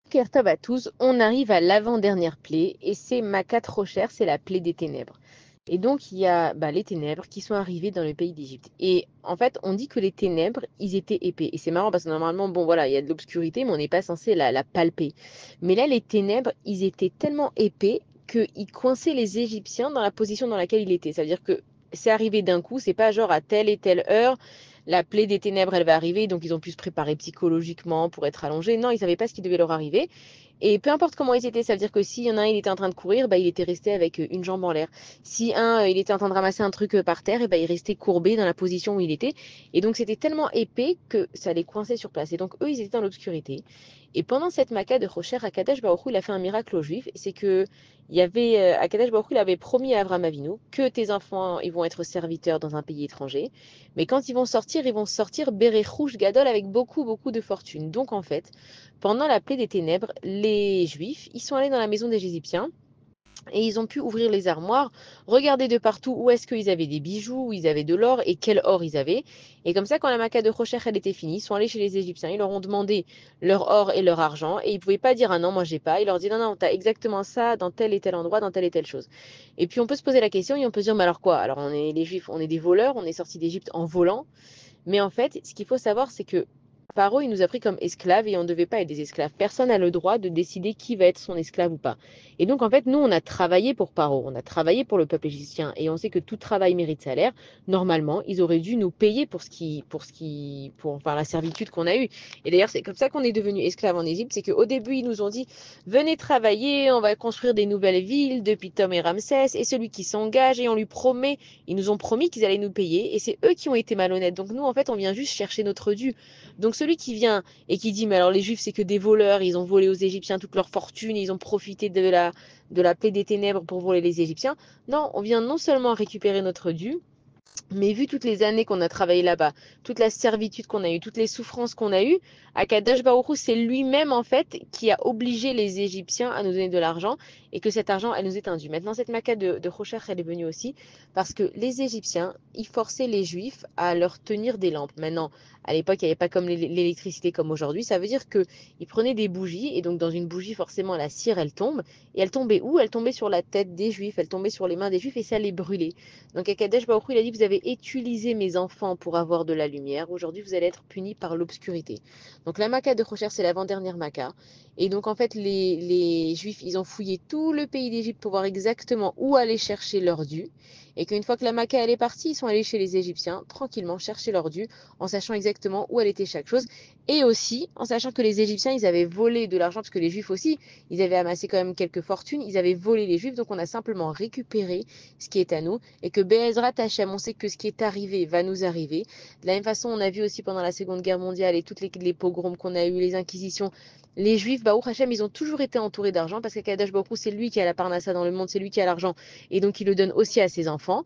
Kertov à tous, on arrive à l'avant-dernière plaie et c'est Makat Rocher, c'est la plaie des ténèbres. Et donc il y a les ténèbres qui sont arrivées dans le pays d'Égypte. Et en fait, on dit que les ténèbres, ils étaient épais. Et c'est marrant parce que normalement, bon voilà, il y a de l'obscurité, mais on n'est pas censé la palper. Mais là, les ténèbres, ils étaient tellement épais qu'ils coinçaient les Égyptiens dans la position dans laquelle ils étaient. Ça veut dire que c'est arrivé d'un coup, c'est pas genre à telle et telle heure, la plaie des ténèbres, elle va arriver, donc ils ont pu se préparer psychologiquement pour être allongés. Non, ils savaient pas ce qui devait leur arriver. Et peu importe comment ils étaient, ça veut dire que si y en a un, il était en train de courir, il était resté avec une jambe en l'air. Si un, il était en train de ramasser un truc par terre, il restait courbé dans la position où il était. Et donc c'était tellement épais que ça les coinçait sur place. Et donc eux, ils étaient dans l'obscurité. Et pendant cette Maca de Rocher, Akadosh Baruch Hu, il a fait un miracle aux Juifs. C'est que il y avait Akadosh Baruch Hu, il avait promis à Abraham Avinu que tes enfants, ils vont être serviteurs dans un pays étranger. Mais quand ils vont sortir Berechouch Gadol avec beaucoup, beaucoup de fortune. Donc en fait, pendant la plaie des ténèbres, les Juifs, ils sont allés dans la maison des Égyptiens et ils ont pu ouvrir les armoires, regarder de partout où est-ce qu'ils avaient des bijoux, où ils avaient de l'or et quel or ils avaient. Et comme ça, quand la Maca de Rocher elle était finie, ils sont allés chez les Égyptiens, ils leur ont demandé leur or et leur argent et ils pouvaient pas dire ah non, moi j'ai pas. Ils leur disent non, non, t'as exactement ça dans tel et tel endroit, dans telle et telle chose. Et puis on peut se poser la question et on peut se dire mais alors quoi? Alors on est les Juifs, on est des voleurs, on est sortis d'Égypte en volant. Mais en fait, ce qu'il faut savoir, c'est que Paro, il nous a pris comme esclaves et on ne devait pas être des esclaves. Personne n'a le droit de décider qui va être son esclave ou pas. Et donc, en fait, nous, on a travaillé pour Paro, on a travaillé pour le peuple égyptien et on sait que tout travail mérite salaire. Normalement, ils auraient dû nous payer pour enfin, la servitude qu'on a eue. Et d'ailleurs, c'est comme ça qu'on est devenu esclaves en Égypte. C'est qu'au début, ils nous ont dit, venez travailler, on va construire des nouvelles villes depuis Tom et Ramsès et celui qui s'engage et on lui promet ils nous ont promis qu'ils allaient nous payer et c'est eux qui ont été malhonnêtes. Donc nous, en fait, on vient juste chercher notre dû. Donc celui qui vient et qui dit, mais alors les Juifs, c'est que des voleurs, ils ont volé aux Égyptiens toute leur fortune, ils ont profité de la plaie des ténèbres pour voler les Égyptiens. Non, on vient non seulement récupérer notre dû, mais vu toutes les années qu'on a travaillé là-bas, toute la servitude qu'on a eue, toutes les souffrances qu'on a eues, Akadosh Baruch Hu, c'est lui-même en fait qui a obligé les Égyptiens à nous donner de l'argent et que cet argent, elle nous est indu. Maintenant, cette maquette de Rocher, elle est venue aussi parce que les Égyptiens, ils forçaient les Juifs à leur tenir des lampes. Maintenant, à l'époque, il n'y avait pas comme l'électricité comme aujourd'hui. Ça veut dire que ils prenaient des bougies et donc dans une bougie, forcément, la cire, elle tombe. Et elle tombait où? Elle tombait sur la tête des Juifs, elle tombait sur les mains des Juifs et ça les brûlait. Donc Akadosh Baruch Hu, il a dit, vous avez utilisé mes enfants pour avoir de la lumière. Aujourd'hui, vous allez être punis par l'obscurité. Donc la Maca de Rocher, c'est l'avant-dernière Maca. Et donc en fait, les Juifs, ils ont fouillé tout le pays d'Égypte pour voir exactement où aller chercher leur dû. Et qu'une fois que la Maca, elle est partie, ils sont allés chez les Égyptiens, tranquillement, chercher leur dû, en sachant exactement où elle était chaque chose. Et aussi, en sachant que les Égyptiens, ils avaient volé de l'argent, parce que les Juifs aussi, ils avaient amassé quand même quelques fortunes, ils avaient volé les Juifs, donc on a simplement récupéré ce qui est à nous et que Be'ezrat Hachem, on sait que ce qui est arrivé va nous arriver. De la même façon, on a vu aussi pendant la Seconde Guerre mondiale et toutes les pogroms qu'on a eu, les inquisitions, les Juifs, Baruch Hachem, ils ont toujours été entourés d'argent parce qu'Akadosh Baruch Hu, c'est lui qui a la parnassa dans le monde, c'est lui qui a l'argent et donc il le donne aussi à ses enfants.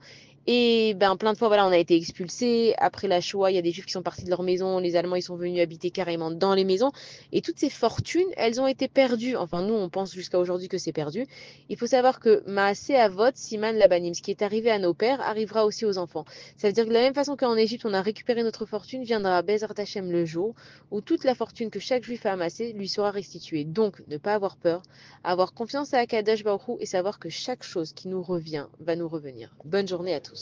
Et ben plein de fois, voilà, on a été expulsés. Après la Shoah, il y a des Juifs qui sont partis de leur maison. Les Allemands, ils sont venus habiter carrément dans les maisons. Et toutes ces fortunes, elles ont été perdues. Enfin, nous, on pense jusqu'à aujourd'hui que c'est perdu. Il faut savoir que Maaseh Avot, Siman Labanim, ce qui est arrivé à nos pères, arrivera aussi aux enfants. Ça veut dire que de la même façon qu'en Égypte, on a récupéré notre fortune, viendra Bezrat Hashem le jour où toute la fortune que chaque juif a amassée lui sera restituée. Donc, ne pas avoir peur, avoir confiance à Akadosh Baruch Hu et savoir que chaque chose qui nous revient va nous revenir. Bonne journée à tous.